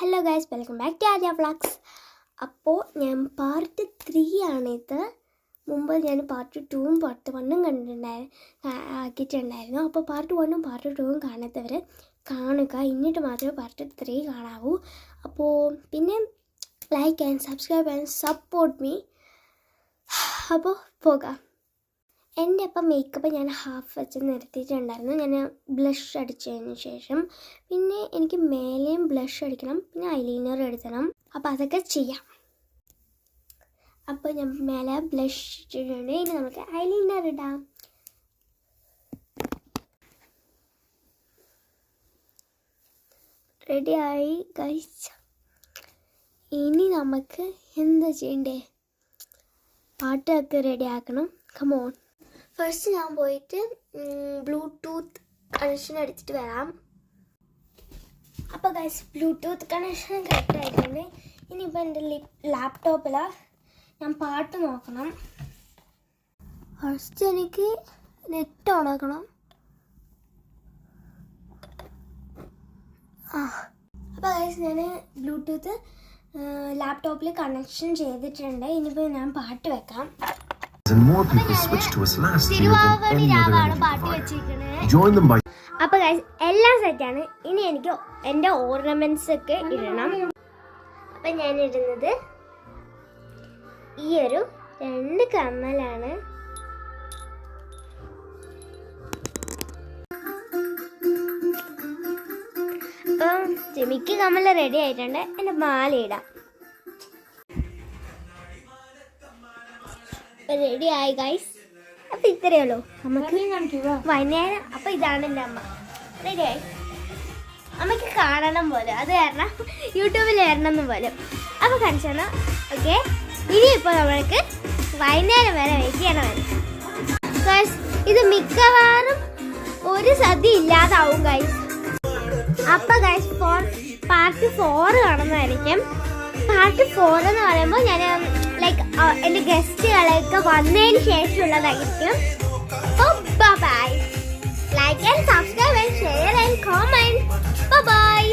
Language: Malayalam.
Hello guys, welcome back to Arya vlogs. അപ്പോൾ ഞാൻ പാർട്ട് 3 ആണിത്. മുമ്പ് ഞാൻ പാർട്ട് 2ഉം പാർട്ട് 1ഉം ആക്കിയിട്ടുണ്ടായിരുന്നു. അപ്പോൾ പാർട്ട് 1ഉം പാർട്ട് 2ഉം കാണാത്തവർ കാണുക, എന്നിട്ട് മാത്രമേ പാർട്ട് 3 കാണാവൂ. അപ്പോൾ പിന്നെ like and subscribe and support me. അപ്പോൾ പോകാം. എൻ്റെ അപ്പം മേക്കപ്പ് ഞാൻ ഹാഫ് വെച്ച് നിർത്തിയിട്ടുണ്ടായിരുന്നു. ഞാൻ ബ്ലഷ് അടിച്ചതിന് ശേഷം പിന്നെ എനിക്ക് മേലെയും ബ്ലഷ് അടിക്കണം, പിന്നെ ഐലൈനർ എടുക്കണം. അപ്പോൾ അതൊക്കെ ചെയ്യാം. അപ്പോൾ ഞാൻ മേലെ ബ്ലഷ് ഇട്ടിട്ടുണ്ട്. ഇനി നമുക്ക് ഐലൈനർ ഇടാം. റെഡിയായി ഗൈസ്. ഇനി നമുക്ക് എന്താ ചെയ്യണ്ടേ? പാട്ടൊക്കെ റെഡി ആക്കണം. കമോൺ. ഫസ്റ്റ് ഞാൻ പോയിട്ട് ബ്ലൂടൂത്ത് കണക്ഷൻ എടുത്തിട്ട് വരാം. അപ്പോൾ ഗൈസ്, ബ്ലൂടൂത്ത് കണക്ഷൻ കറക്റ്റ് ആയിട്ടുണ്ട്. ഇനിയിപ്പോൾ എൻ്റെ ലാപ്ടോപ്പിൽ ഞാൻ പാട്ട് നോക്കണം. ഫസ്റ്റ് എനിക്ക് നെറ്റ് ഓൺ ആക്കണം. അപ്പോൾ ഗൈസ്, ഞാൻ ബ്ലൂടൂത്ത് ലാപ്ടോപ്പിൽ കണക്ഷൻ ചെയ്തിട്ടുണ്ട്. ഇനിയിപ്പോൾ ഞാൻ പാട്ട് വെക്കാം. And more people switched to us last year than any other energy provider. Join them by. അപ്പോൾ ഗൈസ്, എല്ലാം സെറ്റാണ്. ഇനി എനിക്ക് എൻ്റെ ഓർണമെന്റ്സ് ഒക്കെ ഇടണം. അപ്പം ഞാൻ ഇടുന്നത് ഈ ഒരു 2 കമ്മലാണ്. അപ്പം ജിമിക്ക് കമ്മൽ റെഡി ആയിട്ടുണ്ട്. എൻ്റെ മാല ഇടാം. റെഡി ആയി ഗൈസ്. അപ്പം ഇത്രയേ ഉള്ളൂ. നമുക്ക് വൈകുന്നേരം. അപ്പം ഇതാണ് എൻ്റെ അമ്മ. റെഡിയായി. അമ്മയ്ക്ക് കാണണം പോലെ, അത് കാരണം യൂട്യൂബിൽ വരണം പോലെ. അപ്പോൾ കാണിച്ചാണ്. ഓക്കെ, ഇനിയിപ്പോൾ നമ്മൾക്ക് വൈകുന്നേരം വരെ വെയിറ്റ് ചെയ്യണം ഗൈസ്. ഇത് മിക്കവാറും ഒരു സദ്യ ഇല്ലാതാവും ഗൈസ്. അപ്പം ഗൈസ്, പാർട്ട് 4 കാണുന്നതായിരിക്കും. പാർട്ട് 4 എന്ന് പറയുമ്പോൾ ഞാൻ ലൈക്ക് എൻ്റെ ഗസ്റ്റുകളൊക്കെ വന്നതിന് ശേഷമുള്ളതായിരിക്കും. അപ്പോൾ bye. Like and subscribe and share and comment. By.